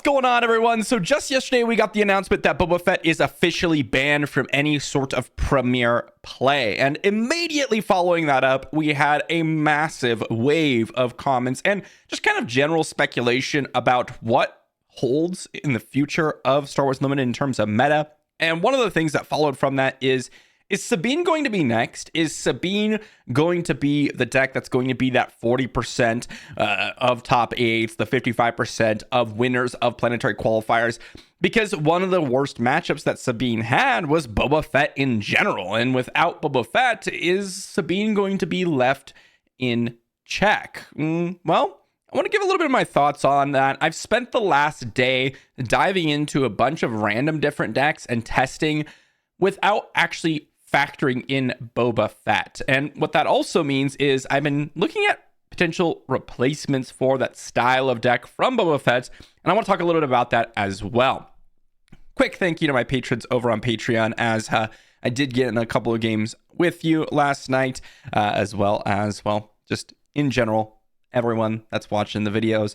going on, everyone? So just yesterday, we got the announcement that Boba Fett is officially banned from any sort of premiere play. And immediately following that up, we had a massive wave of comments and just kind of general speculation about what holds in the future of Star Wars Limited in terms of meta. And one of the things that followed from that is Sabine going to be next? Is Sabine going to be the deck that's going to be that 40% of top 8s, the 55% of winners of planetary qualifiers? Because one of the worst matchups that Sabine had was Boba Fett in general. And without Boba Fett, is Sabine going to be left in check? Well, I want to give a little bit of my thoughts on that. I've spent the last day diving into a bunch of random different decks and testing without actually factoring in Boba Fett. And what that also means is I've been looking at potential replacements for that style of deck from Boba Fett, and I want to talk a little bit about that as well. Quick thank you to my patrons over on Patreon, as I did get in a couple of games with you last night, as well as, well, just in general, everyone that's watching the videos.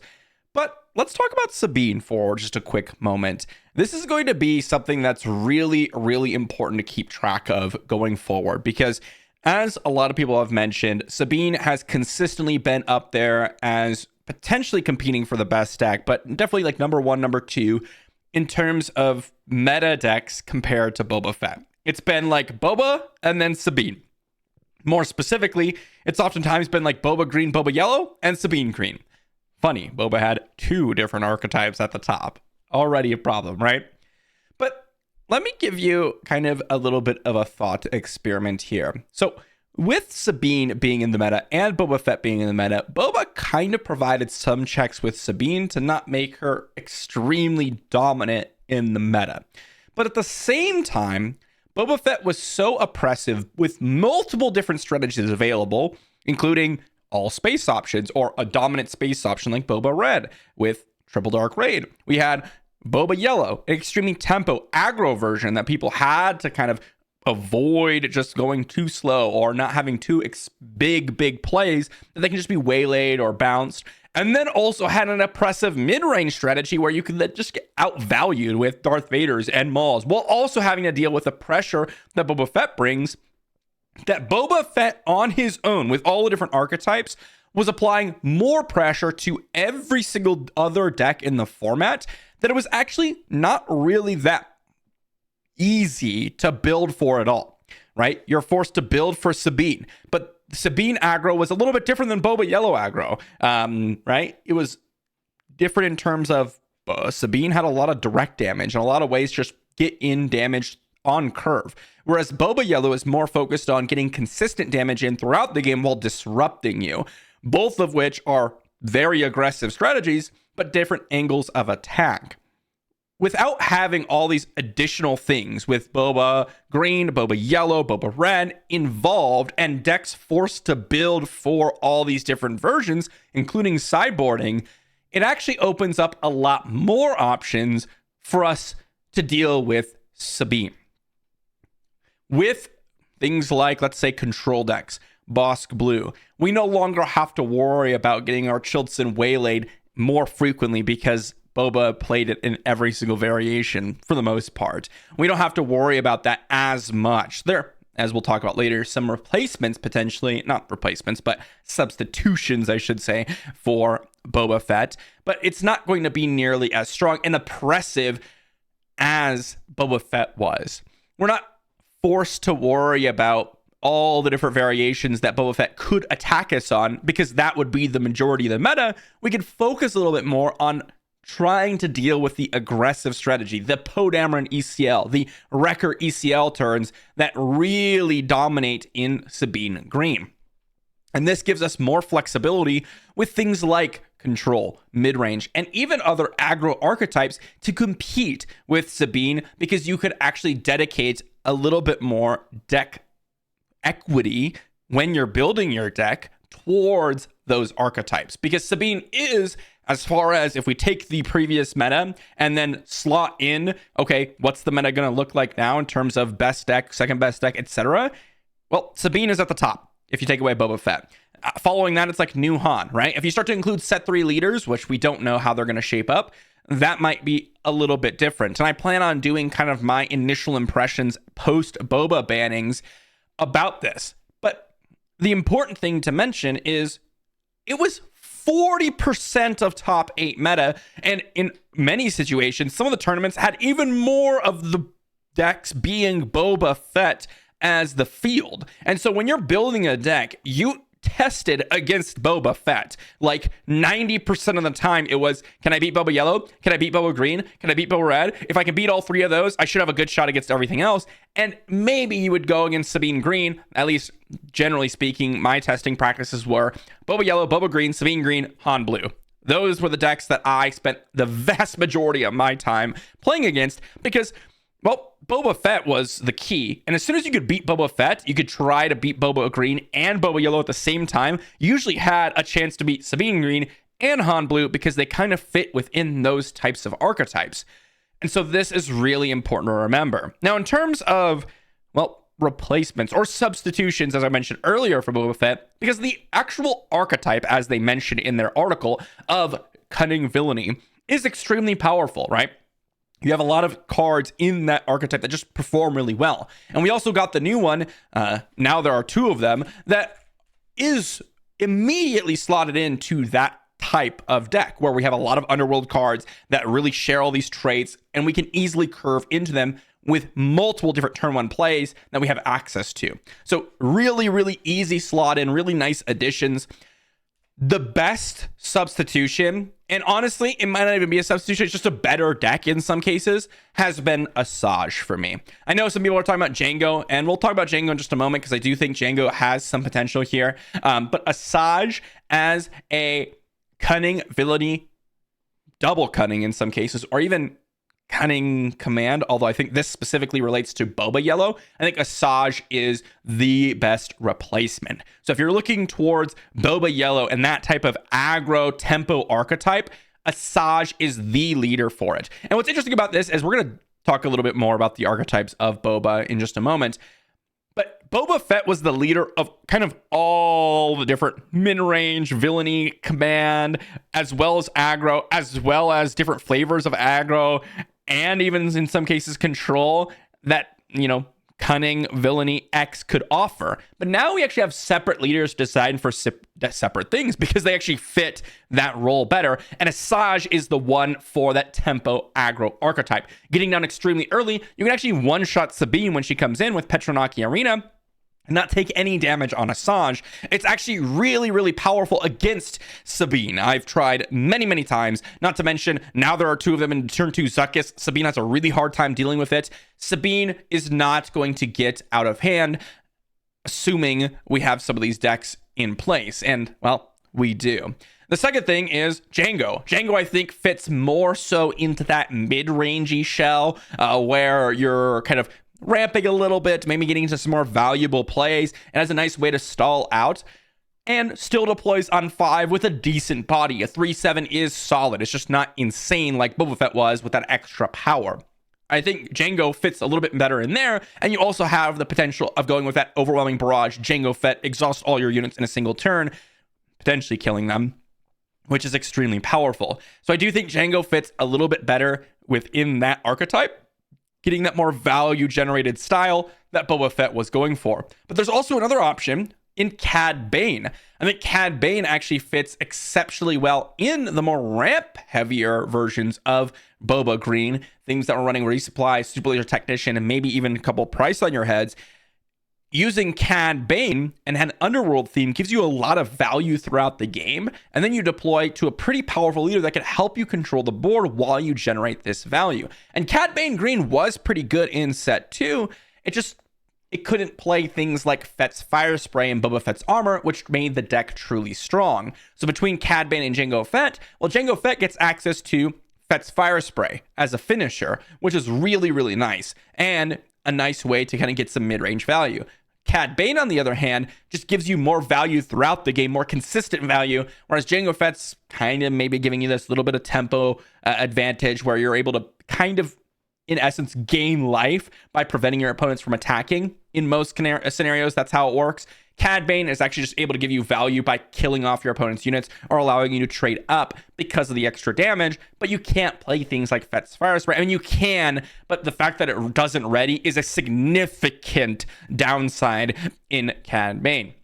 But let's talk about Sabine for just a quick moment. This is going to be something that's really, really important to keep track of going forward, because as a lot of people have mentioned, Sabine has consistently been up there as potentially competing for the best deck, but definitely like number 1, number 2 in terms of meta decks compared to Boba Fett. It's been like Boba and then Sabine. More specifically, it's oftentimes been like Boba Green, Boba Yellow, and Sabine Green. Funny, Boba had 2 different archetypes at the top. Already a problem, right? But let me give you kind of a little bit of a thought experiment here. So with Sabine being in the meta and Boba Fett being in the meta, Boba kind of provided some checks with Sabine to not make her extremely dominant in the meta. But at the same time, Boba Fett was so oppressive with multiple different strategies available, including all space options or a dominant space option like Boba Red with Triple Dark Raid. We had Boba Yellow, an extremely tempo aggro version that people had to kind of avoid just going too slow or not having too big plays that they can just be waylaid or bounced. And then also had an oppressive mid-range strategy where you could just get outvalued with Darth Vaders and Mauls, while also having to deal with the pressure that Boba Fett brings. That Boba Fett on his own, with all the different archetypes, was applying more pressure to every single other deck in the format, that it was actually not really that easy to build for at all, right? You're forced to build for Sabine, but Sabine aggro was a little bit different than Boba Yellow aggro, right? It was different in terms of Sabine had a lot of direct damage and a lot of ways just get in damage on curve, whereas Boba Yellow is more focused on getting consistent damage in throughout the game while disrupting you, both of which are very aggressive strategies, but different angles of attack. Without having all these additional things with Boba Green, Boba Yellow, Boba Red involved, and decks forced to build for all these different versions, including sideboarding, it actually opens up a lot more options for us to deal with Sabine. With things like, let's say, control decks, Bosk Blue, we no longer have to worry about getting our Chilton waylaid more frequently because Boba played it in every single variation for the most part. We don't have to worry about that as much. There, as we'll talk about later, some replacements potentially, not replacements, but substitutions, I should say, for Boba Fett. But it's not going to be nearly as strong and oppressive as Boba Fett was. We're not forced to worry about all the different variations that Boba Fett could attack us on, because that would be the majority of the meta. We could focus a little bit more on trying to deal with the aggressive strategy, the Poe Dameron ECL, the Wrecker ECL turns that really dominate in Sabine Green. And this gives us more flexibility with things like control, mid-range, and even other aggro archetypes to compete with Sabine, because you could actually dedicate a little bit more deck equity when you're building your deck towards those archetypes. Because Sabine is, as far as if we take the previous meta and then slot in, okay, what's the meta going to look like now in terms of best deck, second best deck, etc.? Well, Sabine is at the top if you take away Boba Fett. Following that, it's like new Han, right? If you start to include set 3 leaders, which we don't know how they're going to shape up, that might be a little bit different. And I plan on doing kind of my initial impressions post Boba bannings about this. But the important thing to mention is it was 40% of top 8 meta. And in many situations, some of the tournaments had even more of the decks being Boba Fett as the field. And so when you're building a deck, you tested against Boba Fett. Like 90% of the time it was, can I beat Boba Yellow? Can I beat Boba Green? Can I beat Boba Red? If I can beat all 3 of those, I should have a good shot against everything else. And maybe you would go against Sabine Green. At least generally speaking, my testing practices were Boba Yellow, Boba Green, Sabine Green, Han Blue. Those were the decks that I spent the vast majority of my time playing against because, well, Boba Fett was the key. And as soon as you could beat Boba Fett, you could try to beat Boba Green and Boba Yellow at the same time. You usually had a chance to beat Sabine Green and Han Blue because they kind of fit within those types of archetypes. And so this is really important to remember. Now, in terms of, well, replacements or substitutions, as I mentioned earlier for Boba Fett, because the actual archetype, as they mentioned in their article, of cunning villainy is extremely powerful, right? You have a lot of cards in that archetype that just perform really well. And we also got the new one, now there are 2 of them, that is immediately slotted into that type of deck, where we have a lot of underworld cards that really share all these traits, and we can easily curve into them with multiple different turn 1 plays that we have access to. So really, really easy slot in, really nice additions. The best substitution, and honestly, it might not even be a substitution, it's just a better deck in some cases, has been Asajj for me. I know some people are talking about Jango, and we'll talk about Jango in just a moment because I do think Jango has some potential here. But Asajj as a cunning villainy, double cunning in some cases, or even cunning command, although I think this specifically relates to Boba Yellow, I think Asajj is the best replacement. So if you're looking towards Boba Yellow and that type of aggro tempo archetype, Asajj is the leader for it. And what's interesting about this is we're going to talk a little bit more about the archetypes of Boba in just a moment. But Boba Fett was the leader of kind of all the different min-range, villainy, command, as well as aggro, as well as different flavors of aggro, and even in some cases control that, cunning villainy X could offer. But now we actually have separate leaders designed for separate things because they actually fit that role better. And Asajj is the one for that tempo aggro archetype. Getting down extremely early, you can actually one-shot Sabine when she comes in with Petronaki Arena and not take any damage on Asajj. It's actually really, really powerful against Sabine. I've tried many, many times, not to mention now there are 2 of them in turn 2 Zuckuss. Sabine has a really hard time dealing with it. Sabine is not going to get out of hand, assuming we have some of these decks in place. And, well, we do. The second thing is Jango. Jango, I think, fits more so into that mid-rangey shell where you're kind of ramping a little bit, maybe getting into some more valuable plays, and has a nice way to stall out, and still deploys on 5 with a decent body. A 3/7 is solid. It's just not insane like Boba Fett was with that extra power. I think Jango fits a little bit better in there, and you also have the potential of going with that overwhelming barrage. Jango Fett exhausts all your units in a single turn, potentially killing them, which is extremely powerful. So I do think Jango fits a little bit better within that archetype, getting that more value generated style that Boba Fett was going for. But there's also another option in Cad Bane. I think Cad Bane actually fits exceptionally well in the more ramp heavier versions of Boba Green, things that were running resupply, super laser technician, and maybe even a couple price on your heads. Using Cad Bane and an underworld theme gives you a lot of value throughout the game, and then you deploy to a pretty powerful leader that can help you control the board while you generate this value. And Cad Bane Green was pretty good in set 2. It couldn't play things like Fett's Fire Spray and Boba Fett's armor, which made the deck truly strong. So between Cad Bane and Jango Fett, well, Jango Fett gets access to Fett's Fire Spray as a finisher, which is really, really nice, and a nice way to kind of get some mid-range value. Cad Bane, on the other hand, just gives you more value throughout the game, more consistent value, whereas Jango Fett's kind of maybe giving you this little bit of tempo advantage where you're able to kind of, in essence, gain life by preventing your opponents from attacking. In most scenarios, that's how it works. Cad Bane is actually just able to give you value by killing off your opponent's units or allowing you to trade up because of the extra damage, but you can't play things like Fett's Fire Spray. I mean, you can, but the fact that it doesn't ready is a significant downside in Cad Bane.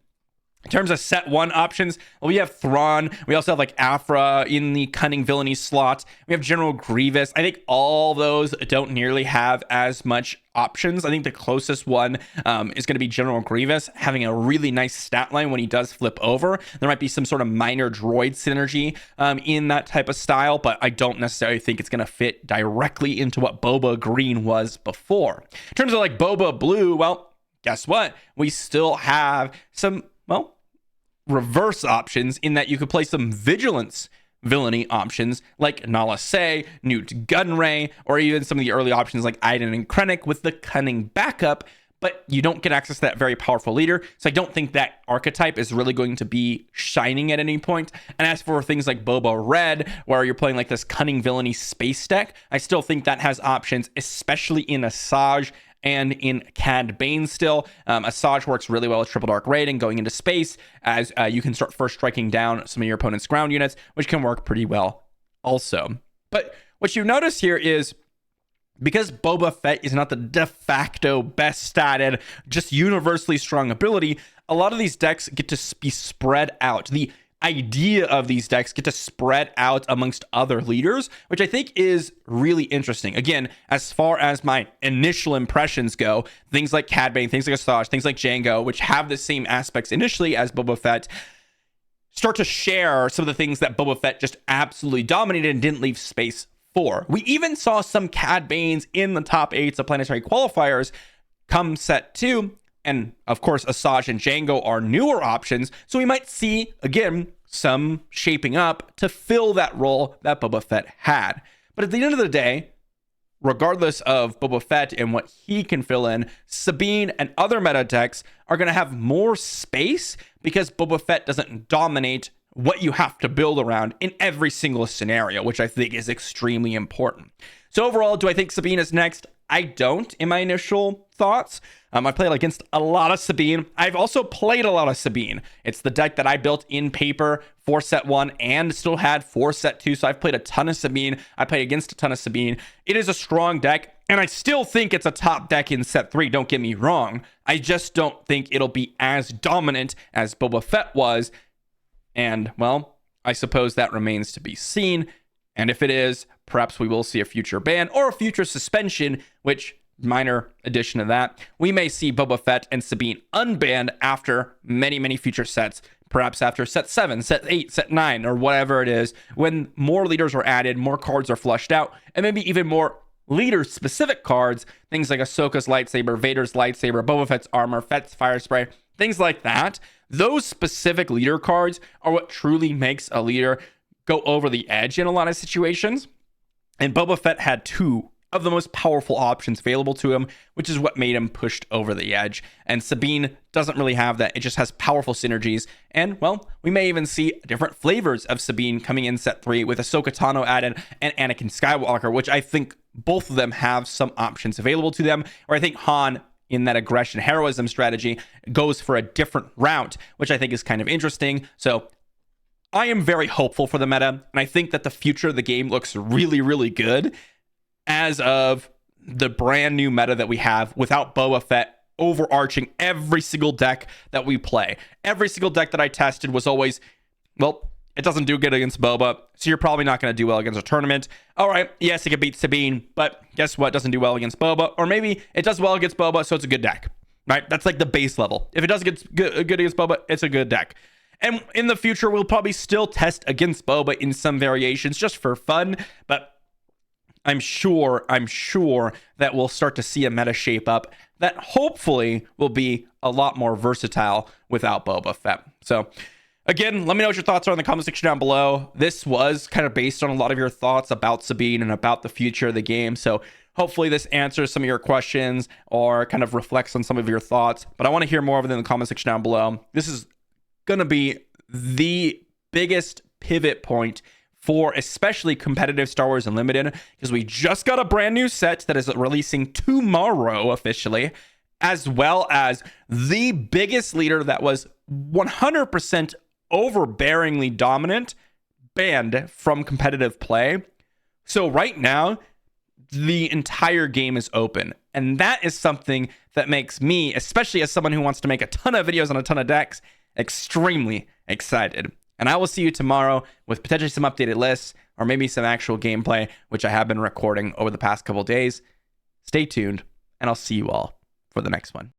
In terms of set 1 options, we have Thrawn. We also have like Afra in the Cunning Villainy slot. We have General Grievous. I think all those don't nearly have as much options. I think the closest one is going to be General Grievous, having a really nice stat line when he does flip over. There might be some sort of minor droid synergy in that type of style, but I don't necessarily think it's going to fit directly into what Boba Green was before. In terms of like Boba Blue, well, guess what? We still have some, well, reverse options in that you could play some vigilance villainy options like Nala Se, Newt Gunray, or even some of the early options like Iden and Krennic with the cunning backup, but you don't get access to that very powerful leader. So I don't think that archetype is really going to be shining at any point. And as for things like Boba Red, where you're playing like this cunning villainy space deck, I still think that has options, especially in Asajj and in Cad Bane still. Asajj works really well with Triple Dark Raid and going into space, as you can start first striking down some of your opponent's ground units, which can work pretty well also. But what you notice here is, because Boba Fett is not the de facto best statted, just universally strong ability, a lot of these decks get to be spread out. The idea of these decks get to spread out amongst other leaders, which I think is really interesting. Again, as far as my initial impressions go, things like Cad Bane, things like Asajj, things like Jango, which have the same aspects initially as Boba Fett, start to share some of the things that Boba Fett just absolutely dominated and didn't leave space for. We even saw some Cad Banes in the top 8s of planetary qualifiers come set 2. And of course, Asajj and Jango are newer options. So we might see, again, some shaping up to fill that role that Boba Fett had. But at the end of the day, regardless of Boba Fett and what he can fill in, Sabine and other meta decks are going to have more space because Boba Fett doesn't dominate what you have to build around in every single scenario, which I think is extremely important. So overall, do I think Sabine is next? I don't in my initial thoughts. I played against a lot of Sabine. I've also played a lot of Sabine. It's the deck that I built in paper for set 1 and still had for set 2. So I've played a ton of Sabine. I played against a ton of Sabine. It is a strong deck, and I still think it's a top deck in set 3. Don't get me wrong. I just don't think it'll be as dominant as Boba Fett was. And, well, I suppose that remains to be seen. And if it is, perhaps we will see a future ban or a future suspension, which, minor addition to that, we may see Boba Fett and Sabine unbanned after many, many future sets, perhaps after set 7, set 8, set 9, or whatever it is, when more leaders are added, more cards are flushed out, and maybe even more leader-specific cards, things like Ahsoka's lightsaber, Vader's lightsaber, Boba Fett's armor, Fett's fire spray, things like that. Those specific leader cards are what truly makes a leader go over the edge in a lot of situations. And Boba Fett had 2 of the most powerful options available to him, which is what made him pushed over the edge. And Sabine doesn't really have that. It just has powerful synergies. And, well, we may even see different flavors of Sabine coming in set 3 with Ahsoka Tano added and Anakin Skywalker, which I think both of them have some options available to them. Or I think Han, in that aggression heroism strategy, goes for a different route, which I think is kind of interesting. So I am very hopeful for the meta, and I think that the future of the game looks really, really good as of the brand new meta that we have without Boba Fett overarching every single deck that we play. Every single deck that I tested was always, well, it doesn't do good against Boba, so you're probably not going to do well against a tournament. All right, yes, it can beat Sabine, but guess what? It doesn't do well against Boba. Or maybe it does well against Boba, so it's a good deck, right? That's like the base level. If it doesn't get good against Boba, it's a good deck. And in the future, we'll probably still test against Boba in some variations just for fun, but I'm sure that we'll start to see a meta shape up that hopefully will be a lot more versatile without Boba Fett. So again, let me know what your thoughts are in the comment section down below. This was kind of based on a lot of your thoughts about Sabine and about the future of the game. So hopefully this answers some of your questions or kind of reflects on some of your thoughts. But I want to hear more of it in the comment section down below. This is going to be the biggest pivot point for especially competitive Star Wars Unlimited, because we just got a brand new set that is releasing tomorrow officially as well as the biggest leader that was 100% overbearingly dominant, banned from competitive play. So right now, the entire game is open. And that is something that makes me, especially as someone who wants to make a ton of videos on a ton of decks, extremely excited. And I will see you tomorrow with potentially some updated lists or maybe some actual gameplay, which I have been recording over the past couple days. Stay tuned, and I'll see you all for the next one.